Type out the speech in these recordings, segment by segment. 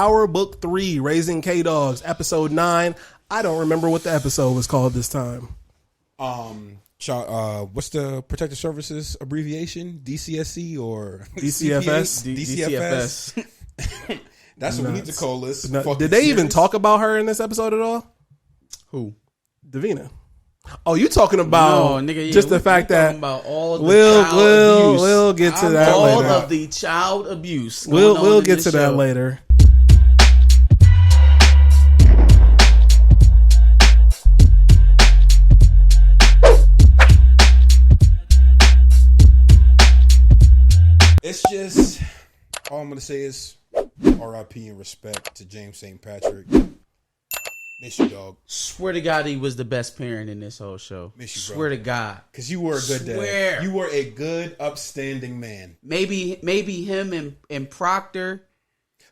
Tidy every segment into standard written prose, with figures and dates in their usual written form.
Power Book 3, Raising K-Dogs, Episode 9. I don't remember what the episode was called this time. What's the Protective Services abbreviation? DCSC or DCFS? DCFS. That's what we need to call this. Did they even talk about her in this episode at all? Who? Davina. Oh, you talking about just the fact that about all of we'll get to that all later. All of the child abuse. We'll get to that later. It's just all I'm gonna say is R.I.P. and respect to James St. Patrick. Miss you, dog. Swear to God, he was the best parent in this whole show. Miss you, bro. Swear to God, because you were a good dad. You were a good, upstanding man. Maybe him and Proctor.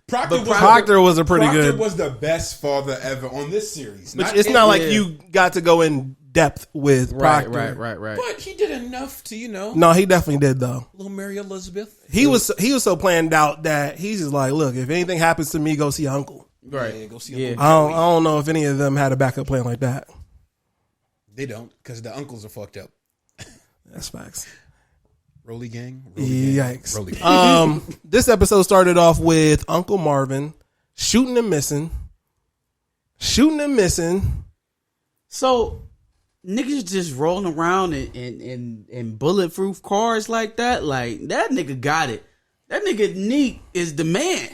Proctor was a pretty good. Proctor was the best father ever on this series. It's not like you got to go in depth with Proctor. Right. But he did enough to, No, he definitely did though. Little Mary Elizabeth. He was so planned out that he's just like, look, if anything happens to me, go see Uncle. Right. Yeah, go see Uncle. I don't know if any of them had a backup plan like that. They don't, because the uncles are fucked up. That's facts. Rolly gang. Yikes. Rolly gang. This episode started off with Uncle Marvin shooting and missing. So niggas just rolling around in bulletproof cars like that. Like, that nigga got it. That nigga Neek is the man.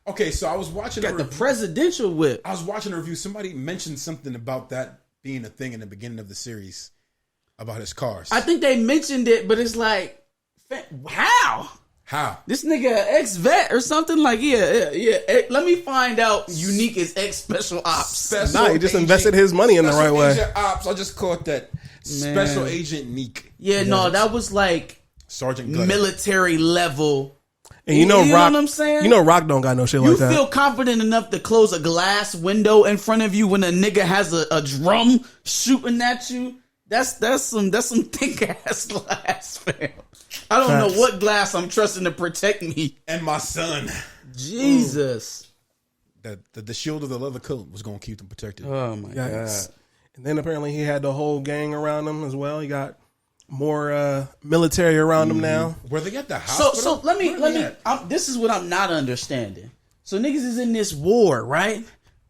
Okay, so I was watching the presidential whip. I was watching a review. Somebody mentioned something about that being a thing in the beginning of the series about his cars. I think they mentioned it, but it's like, how? This nigga ex-vet or something? Like, yeah. Let me find out. Unique is ex-special ops. He just invested his money in the right way. Ops. I just caught that. Special Agent Neek. Yeah, no, that was like Sergeant Gunner. Military level. And you know Rock, what I'm saying? You know Rock don't got no shit like that. You feel confident enough to close a glass window in front of you when a nigga has a drum shooting at you? That's some thick ass glass, fam. I don't know what glass I'm trusting to protect me and my son. Jesus. The shield of the leather coat was going to keep them protected. Oh my God. And then apparently he had the whole gang around him as well. He got more military around him now. Where they got the hospital? So let me. This is what I'm not understanding. So niggas is in this war, right?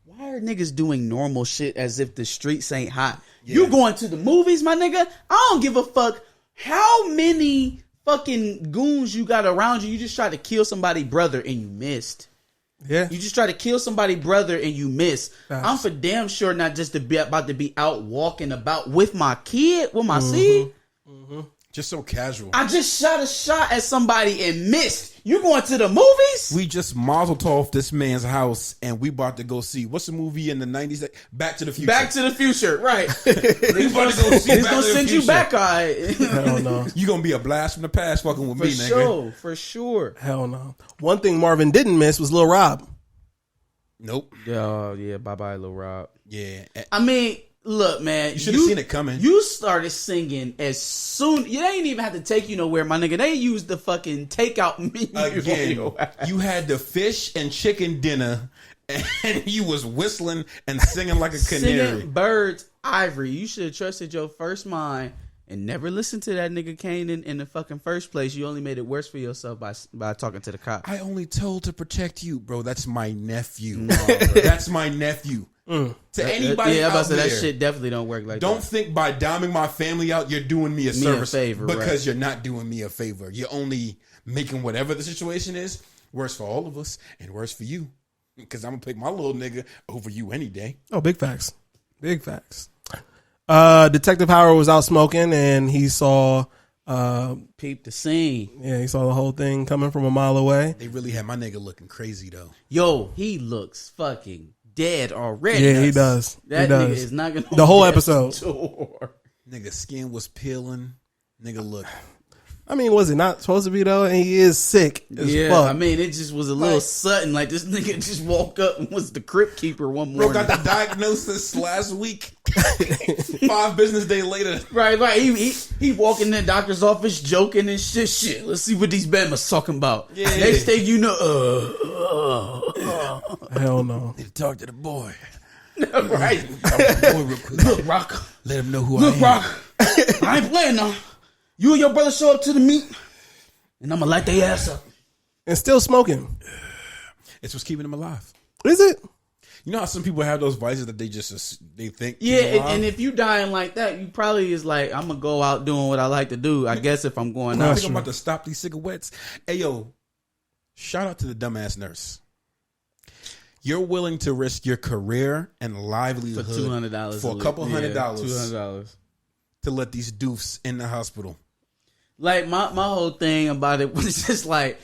Why are niggas doing normal shit as if the streets ain't hot? Yeah. You going to the movies, my nigga? I don't give a fuck how many fucking goons you got around you. You just tried to kill somebody's brother and you missed. Yeah. You just tried to kill somebody's brother and you missed. I'm for damn sure not just about to be out walking about with my kid, with my seed. Mm-hmm. Just so casual. I just shot a shot at somebody and missed. You going to the movies? We just mazel tov this man's house and we about to go see what's the movie in the 90s? Back to the Future. Back to the Future, right? He's going to send you back. Hell no. You gonna be a blast from the past fucking with me, nigga. For sure. Hell no. One thing Marvin didn't miss was Lil Rob. Nope. Yeah. Bye, Lil Rob. Yeah. I mean, look, man. You should have seen it coming. You started singing as soon. You ain't even have to take you nowhere, my nigga. They used the fucking takeout menu. Again, you had the fish and chicken dinner, and you was whistling and singing like a canary. Singing Birds, Ivory. You should have trusted your first mind and never listened to that nigga Kanan in the fucking first place. You only made it worse for yourself by talking to the cops. I only told to protect you, bro. That's my nephew. No, that's my nephew. To anybody I'm about to say there, that shit definitely don't work like that. Don't think by diming my family out you're doing me a service, favor, because you're not doing me a favor. You're only making whatever the situation is worse for all of us and worse for you. Because I'm gonna pick my little nigga over you any day. Oh, big facts. Big facts. Detective Howard was out smoking and he saw peep the scene. Yeah, he saw the whole thing coming from a mile away. They really had my nigga looking crazy though. Yo, he looks fucking dead already. Yeah, he does. That nigga is not gonna the whole episode. Nigga skin was peeling. Nigga look I mean, was it not supposed to be though? And he is sick as fuck. I mean, it just was a little sudden. Like this nigga just woke up and was the crypt keeper one Bro morning. got the diagnosis last week. 5 business days later. Right. He walk in the doctor's office joking and shit. Let's see what these Bama's talking about. Yeah. Next thing you know, Hell no. Need to talk to the boy. right. Talk to the boy real quick. Look, Rock. Let him know who Look, I am. Rock. I ain't playing now. You and your brother show up to the meet, and I'm gonna light their ass up. And still smoking. It's what's keeping him alive. Is it? You know how some people have those vices that they think. Yeah, keep 'em alive? and if you dying like that, you probably is like, I'm gonna go out doing what I like to do. I guess if I'm going I out. think I'm about to stop these cigarettes. Hey yo, shout out to the dumbass nurse. You're willing to risk your career and livelihood For $200 for a couple $100 $200 to let these doofs in the hospital. Like my whole thing about it was just like,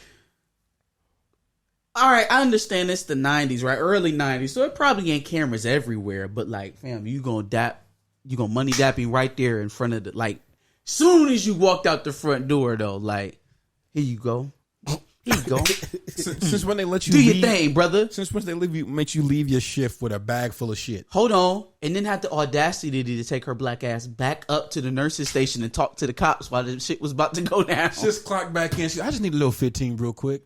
all right, I understand it's the 90s, right? Early 90s, so it probably ain't cameras everywhere. But like, fam, you gonna money dap me right there in front of the, like, soon as you walked out the front door though, like, here you go. Here you go. Since when they let you Do leave, your thing, brother. Since when they make you leave your shift with a bag full of shit. Hold on. And then had the audacity to take her black ass back up to the nurse's station and talk to the cops while the shit was about to go down. Just clock back in. I just need a little 15 real quick.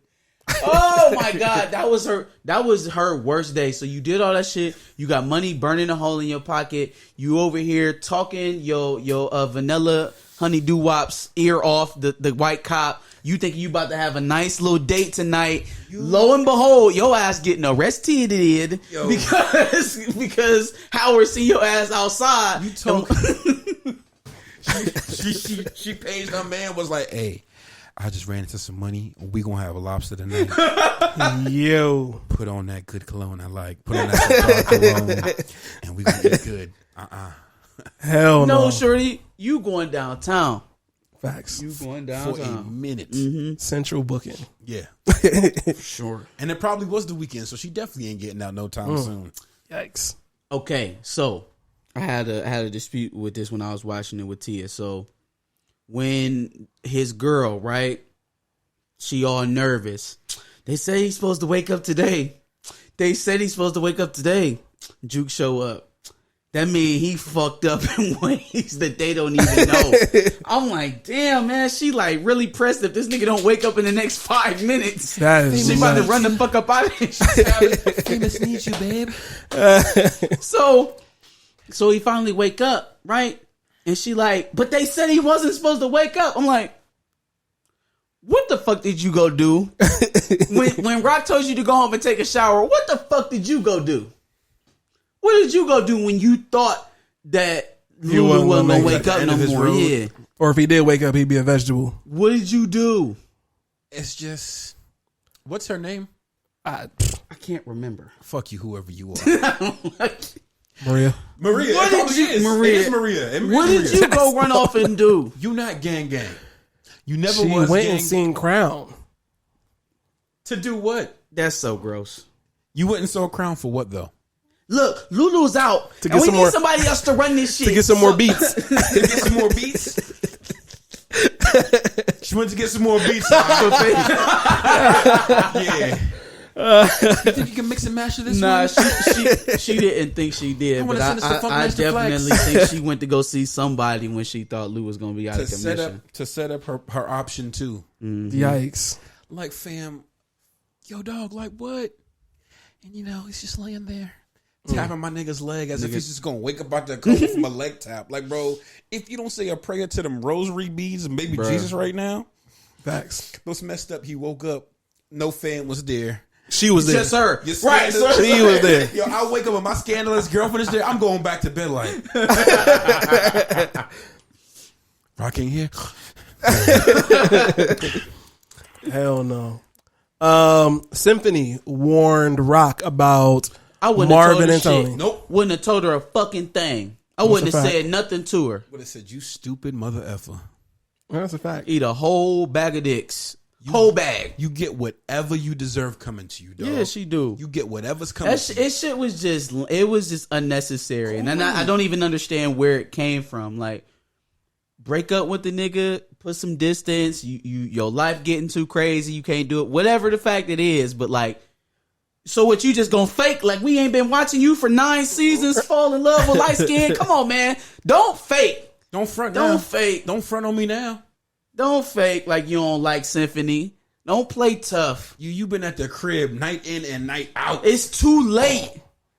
Oh my God. That was her worst day. So you did all that shit. You got money burning a hole in your pocket. You over here talking your vanilla honey doo-wop's ear off the white cop. You think you about to have a nice little date tonight. Lo and behold, your ass getting arrested because Howard see your ass outside. You told she paged her man, was like, hey, I just ran into some money. We gonna have a lobster tonight. Yo. Put on that good cologne I like. Put on that cologne and we gonna get good. Hell no. No, shorty, you going downtown. Facts. You going For a downtown. minute. Central booking. Yeah. Sure. And it probably was the weekend, so she definitely ain't getting out no time soon. Yikes. Okay, so I had a dispute with this when I was watching it with Tia. So when his girl, right, she all nervous. They say he's supposed to wake up today. Juke show up. That mean he fucked up in ways that they don't even know. I'm like, damn, man, she like really pressed if this nigga don't wake up in the next 5 minutes. That is She about to nuts. run the fuck up out of here. Famous needs you, babe. So he finally wake up, right? And she like, but they said he wasn't supposed to wake up. I'm like, what the fuck did you go do? when Rock told you to go home and take a shower, what the fuck did you go do? What did you go do when you thought that Lou-Lou wasn't gonna wake up no more? Yeah. Or if he did wake up, he'd be a vegetable. What did you do? It's just, what's her name? I can't remember. Fuck you, whoever you are. Maria. Maria. What did you- Maria. It is Maria. It is What did Maria. you go run off and do? You not gang. You never She was went gang. and seen Crown. To do what? That's so gross. You went and saw Crown for what though? Look, Lulu's out, To get and we some need more- somebody else to run this shit. To get some more beats. To get some more beats. She went to get some more beats. Yeah. You think you can mix and mash this Nah, one? she didn't think she did, I but wanna send this to Funk I Master definitely Flex. think she went to go see somebody when she thought Lou was gonna be out of commission. To set up her option too. Yikes. Like, fam, yo, dog, like what? And he's just laying there tapping my nigga's leg as if he's just gonna wake up out the coma from a leg tap. Like, bro, if you don't say a prayer to them rosary beads and baby Bruh. Jesus right now, Facts. those messed up. He woke up, no fan was there. She was there. Yes, sir. Your Right, scandalous- sir. She was there. Yo, I wake up and my scandalous girlfriend is there. I'm going back to bed like, rocking here. Hell no. Symphony warned Rock about I wouldn't Marvin have and told her Tony. shit. Nope. Wouldn't have told her a fucking thing. I That's wouldn't a have fact. said nothing to her. Would have said, you stupid mother effer. That's a fact. Eat a whole bag of dicks. Whole bag. You get whatever you deserve coming to you, dog. Yeah, she do. You get whatever's coming to you. It shit was just unnecessary, and I don't even understand where it came from. Like, break up with the nigga, put some distance. Your life getting too crazy. You can't do it. Whatever the fact it is, but like, so what? You just gonna fake like we ain't been watching you for 9 seasons? Fall in love with light skin? Come on, man. Don't fake. Don't front. Don't now. fake. Don't front on me now. Don't fake like you don't like Symphony. Don't play tough. You been at the crib night in and night out. It's too late.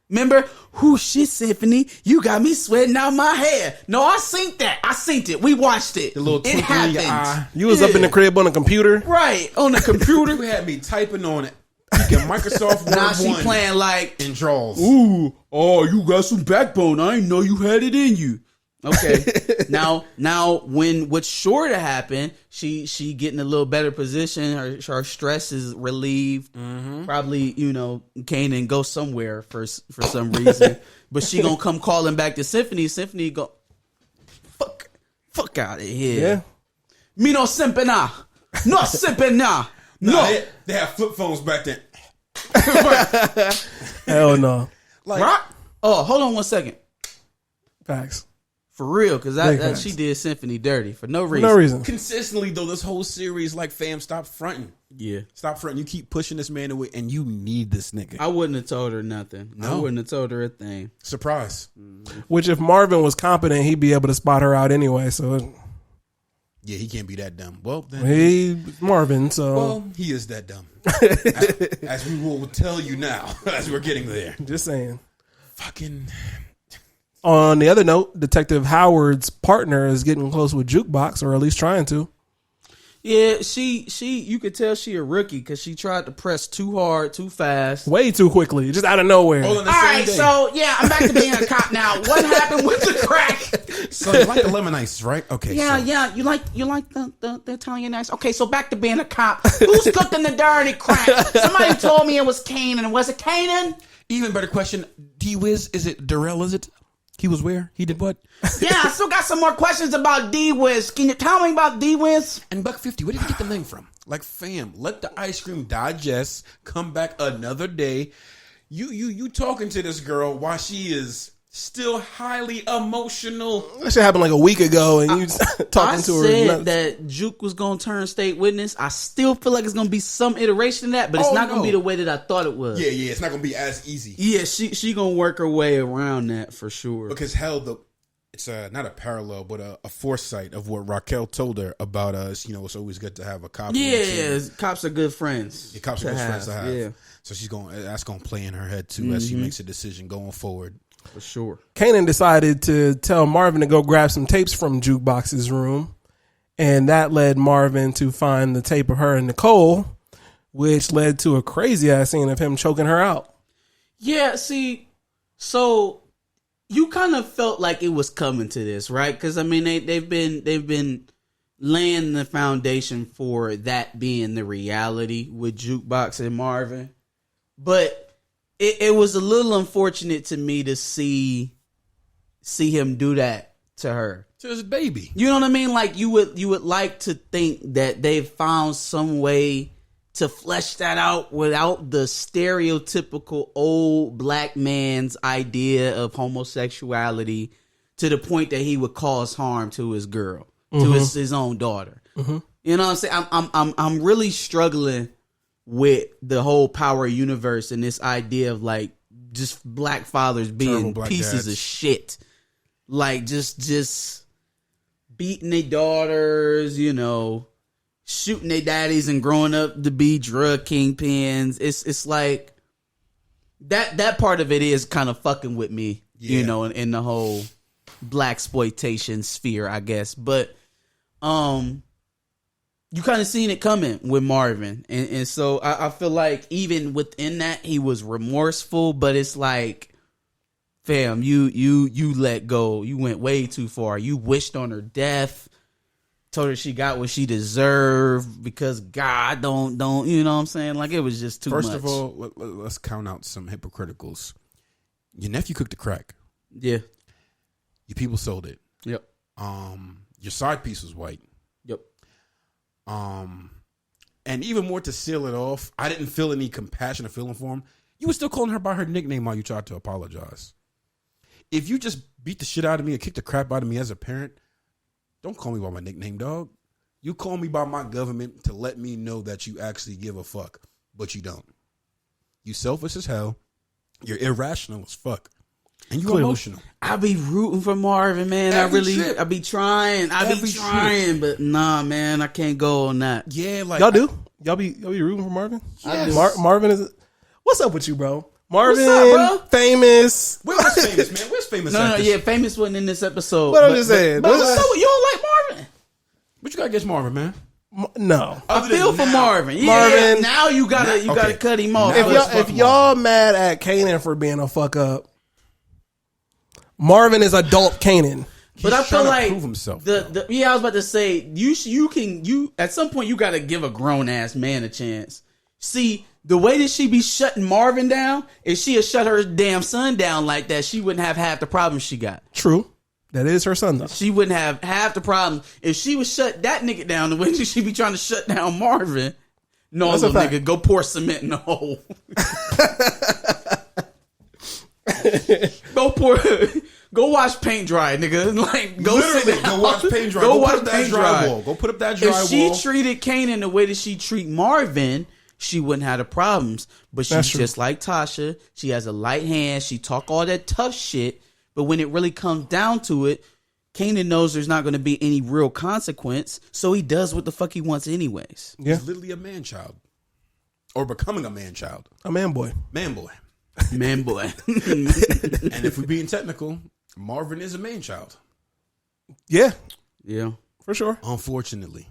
Remember? Who shit, Symphony? You got me sweating out my hair. No, I synced that. I synced it. We watched it. The little it twinkle in your eye. happened. You was up in the crib on the computer. Right. On the computer. You had me typing on it. You can Microsoft Word Now she 1 playing like, in draws. ooh, oh, you got some backbone. I didn't know you had it in you. Okay. now when what's sure to happen, she getting a little better position. Her stress is relieved. Probably, Kanan go somewhere for some reason. But she gonna come calling back to Symphony. Symphony go, fuck out of here. Yeah. Me no simpena. No simpena. No. They have flip phones back then. Hell no. Like, Rock? Oh, hold on one second. Facts. For real, because Big that facts. she did Symphony dirty for no For reason. no reason. consistently though, this whole series, like, fam, stop fronting. Yeah. Stop fronting. You keep pushing this man away, and you need this nigga. I wouldn't have told her nothing. I No. wouldn't have told her a thing. Surprise. Which if Marvin was competent, he'd be able to spot her out anyway. So Yeah, he can't be that dumb. Well, then. he Marvin. So Well, he is that dumb. as we will tell you now, as we're getting there. just saying. Fucking. On the other note, Detective Howard's partner is getting close with Jukebox, or at least trying to. Yeah, she you could tell she a rookie because she tried to press too hard, too fast. Way too quickly, just out of nowhere. All in the All same right, day. so yeah, I'm back to being a cop now. What happened with the crack? So you like the lemon ice, right? Okay. Yeah, so. yeah, you like the Italian ice. Okay, so back to being a cop. Who's cooking the dirty crack? Somebody told me it was Kanan. Was it Kanan? Even better question. D-Wiz, is it Darrell, is it? He was where? He did what? Yeah, I still got some more questions about D-Wiz. Can you tell me about D-Wiz? And $1.50, where did he get the name from? Like, fam, let the ice cream digest, come back another day. You talking to this girl while she is still highly emotional. That shit happened like a week ago, and you talking to her. I nuts. said that Juke was going to turn state witness. I still feel like it's going to be some iteration of that, but it's not going to be the way that I thought it was. Yeah, it's not going to be as easy. Yeah, she going to work her way around that for sure. Because hell, it's not a parallel, but a foresight of what Raquel told her about us. It's always good to have a cop. Yeah, cops are good friends. Yeah, cops are good friends to have. Yeah, So that's going to play in her head too as she makes a decision going forward. for sure. Kanan decided to tell Marvin to go grab some tapes from Jukebox's room, and that led Marvin to find the tape of her and Nicole, which led to a crazy ass scene of him choking her out. Yeah, see, so you kind of felt like it was coming to this, right? Because I mean, they've been laying the foundation for that being the reality with Jukebox and Marvin, but it was a little unfortunate to me to see him do that to her. To his baby. You know what I mean? Like you would like to think that they've found some way to flesh that out without the stereotypical old black man's idea of homosexuality to the point that he would cause harm to his girl, to his own daughter. You know what I'm saying? I'm really struggling with the whole power universe and this idea of like just black fathers being black pieces dads. of shit. Like just beating their daughters, shooting their daddies and growing up to be drug kingpins. It's like that part of it is kind of fucking with me, in the whole black exploitation sphere, I guess. But you kind of seen it coming with Marvin, and so I feel like even within that he was remorseful, but it's like, fam, you let go. You went way too far. You wished on her death. Told her she got what she deserved because God don't, you know what I'm saying? Like it was just too much. First of all, let's count out some hypocriticals. Your nephew cooked the crack. Yeah. Your people sold it. Yep. Your side piece was white. Yep. And even more to seal it off, I didn't feel any compassion or feeling for him. You were still calling her by her nickname while you tried to apologize. If you just beat the shit out of me or kick the crap out of me as a parent, don't call me by my nickname, dog. You call me by my government to let me know that you actually give a fuck, but you don't. You selfish as hell. You're irrational as fuck. And you emotional. I be rooting for Marvin, man. I be trying. But nah, man, I can't go on that. Yeah, like y'all do. Y'all be rooting for Marvin? Yes. Marvin is. What's up with you, bro? Marvin, What's up, bro? Famous. Where's famous, man? Where's famous? No, Famous wasn't in this episode. But I'm just saying. But what's up with you? Don't like Marvin? What you got against Marvin, man? No. I feel for Marvin. Yeah, Marvin. now you gotta cut him off. If y'all mad at Kanan for being a fuck up, Marvin is adult Kanan. But I feel like prove himself, I was about to say you at some point you got to give a grown ass man a chance. See, the way that she be shutting Marvin down, if she had shut her damn son down like that, she wouldn't have half the problems she got. True. That is her son, though. She wouldn't have half the problems if she would shut that nigga down the way she be trying to shut down Marvin. No, That's little nigga, go pour cement in the hole. Go watch paint dry, nigga. Like, go literally go watch paint dry. Go watch that drywall. Go put up that drywall. If she treated Kanan the way that she treat Marvin, she wouldn't have the problems. But she's just like Tasha. She has a light hand. She talk all that tough shit. But when it really comes down to it, Kanan knows there's not going to be any real consequence. So he does what the fuck he wants anyways. Yeah. He's literally a man child. Or becoming a man child. A man boy. Man boy. Man boy. And if we're being technical, Marvin is a man child. Yeah. Yeah. For sure. Unfortunately.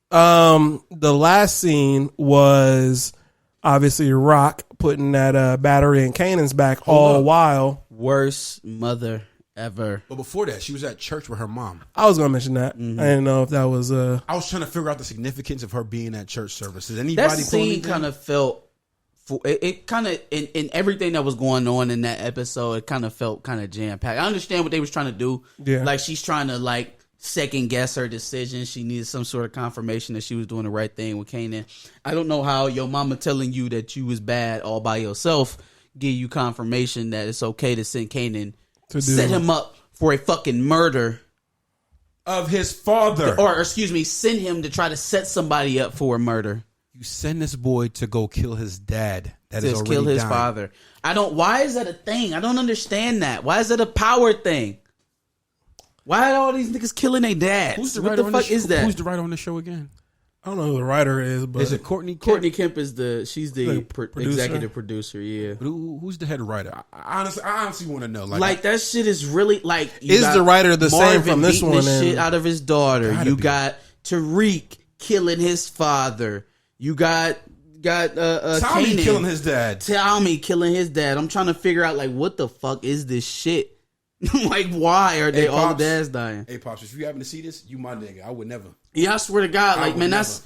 The last scene was obviously Raq putting that battery in Kanan's back while. Worst mother ever. But before that, she was at church with her mom. I was going to mention that. Mm-hmm. I didn't know if that was... I was trying to figure out the significance of her being at church services. Anybody that scene kind of felt... It kind of... In everything that was going on in that episode, it kind of felt kind of jam-packed. I understand what they was trying to do. Yeah. Like, she's trying to, like, second guess her decision. She needed some sort of confirmation that she was doing the right thing with Kanan. I don't know how your mama telling you that you was bad all by yourself give you confirmation that it's okay to send Kanan to set him up for a fucking murder of his father. Or, excuse me, send him to try to set somebody up for a murder. You send this boy to go kill his dad. That is already kill his dying. father. Why is that a thing? I don't understand that. Why is it a power thing? Why are all these niggas killing their dads? Who's the what writer the fuck is that? Who's the writer on the show again? I don't know who the writer is, but... Is it Courtney Kemp? Courtney Kemp is she's the producer? executive producer, yeah. Who's the head writer? I honestly want to know. Like that shit is really like... Is the writer the Marvin same from this beating one? The shit out of his daughter. You be. got Tariq killing his father. You got Tommy Kanan killing his dad. Tommy killing his dad. I'm trying to figure out, like, what the fuck is this shit? Like, why are they all the dads dying? Hey, Pops, if you happen to see this, you my nigga. I would never. Yeah, I swear to God, like, man, that's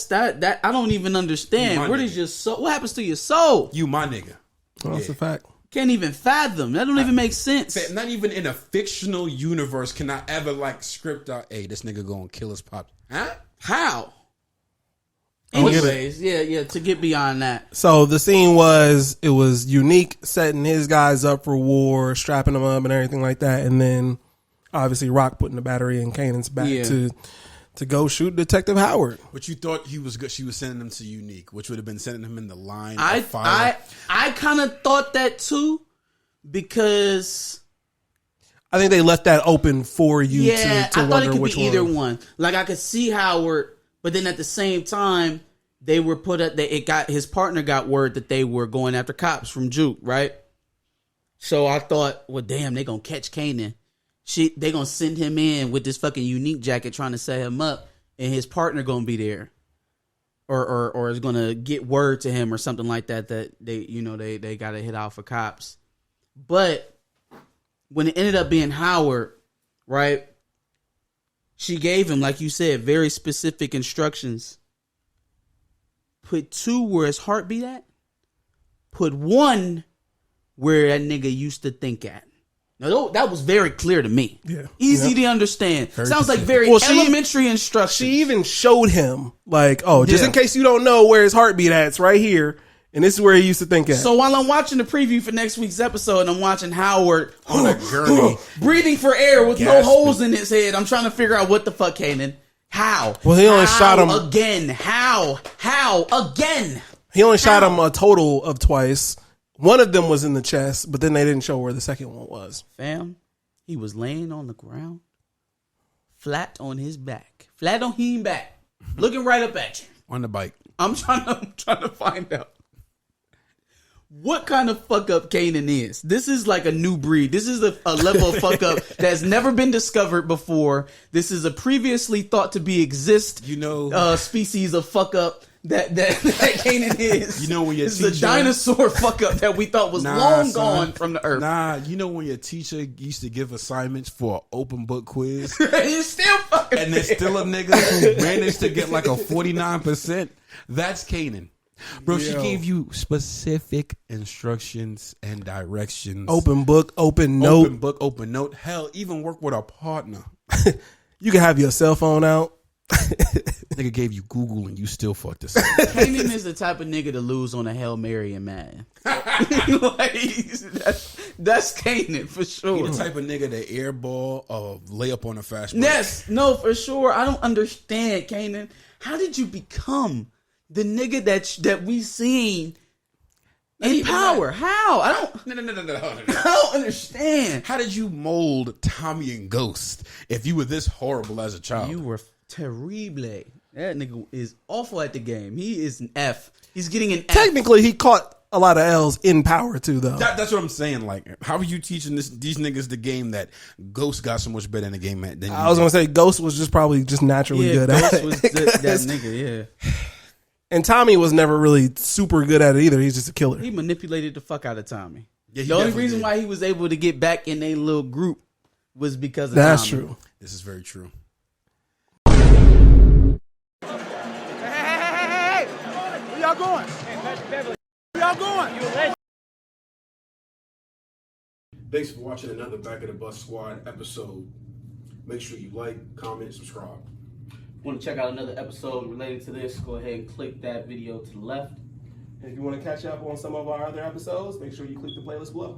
that. I don't even understand. Where does your soul? What happens to your soul? You my nigga. Oh, that's a fact. Can't even fathom. That don't even make sense. Not even in a fictional universe can I ever like script out. Hey, this nigga gonna kill his pop. Huh? How? Anyways, yeah. To get beyond that, so the scene was Unique setting his guys up for war, strapping them up and everything like that, and then obviously Raq putting the battery in Kanan's back to go shoot Detective Howard. But you thought he was good. She was sending him to Unique, which would have been sending him in the line of fire. I kind of thought that too, because I think they left that open for you to I thought wonder it could which be either one. Like, I could see Howard. But then at the same time, they were his partner got word that they were going after cops from Juke, right? So I thought, well, damn, they gonna catch Kanan. They gonna send him in with this fucking Unique jacket trying to set him up, and his partner gonna be there, or is gonna get word to him or something like that they gotta hit out for cops. But when it ended up being Howard, right? She gave him, like you said, very specific instructions. Put 2 where his heart beat at. Put 1 where that nigga used to think at. Now, that was very clear to me. Yeah. Easy to understand. Very Sounds like specific. very elementary instructions. She even showed him, like, just in case you don't know where his heartbeat at, it's right here. And this is where he used to think at. So while I'm watching the preview for next week's episode, and I'm watching Howard on a journey, breathing for air with no holes in his head, I'm trying to figure out what the fuck, Kanan. How? Well, he only shot him again. How again? He only shot him a total of twice. One of them was in the chest, but then they didn't show where the second one was. Fam, he was laying on the ground, flat on his back, flat on his back, looking right up at you on the bike. I'm trying to find out what kind of fuck up Kanan is. This is like a new breed. This is a level of fuck up that's never been discovered before. This is a previously thought to be exist, species of fuck up that Kanan is. You know when your teacher, a dinosaur fuck up that we thought was long gone from the earth. Nah, you know when your teacher used to give assignments for an open book quiz, he's still fucking, and there's still a nigga who managed to get like a 49%. That's Kanan. Bro, she gave you specific instructions and directions. Open book, open note. Open book, open note. Hell, even work with a partner. You can have your cell phone out. Nigga gave you Google and you still fucked this up. Kanan is the type of nigga to lose on a Hail Mary in Madden. Like, that's Kanan for sure. He the type of nigga that airball or lay up on a fast break. Yes, no, for sure. I don't understand, Kanan. How did you become the nigga that we seen in power? How? I don't. No. I don't understand. How did you mold Tommy and Ghost if you were this horrible as a child? You were terrible. That nigga is awful at the game. He is an F. He's getting an F. Technically, he caught a lot of L's in power too, though. That's what I'm saying. Like, how are you teaching these niggas the game that Ghost got so much better in the game than you? I was gonna say Ghost was just probably just naturally good Ghost at it. was that nigga, yeah. And Tommy was never really super good at it either. He's just a killer. He manipulated the fuck out of Tommy. Yeah, the only reason why he was able to get back in a little group was because of That's Tommy. true. This is very true. Hey, where y'all going? Where y'all going? Thanks for watching another Back of the Bus Squad episode. Make sure you like, comment, subscribe. Want to check out another episode related to this, go ahead and click that video to the left. And if you want to catch up on some of our other episodes, make sure you click the playlist below.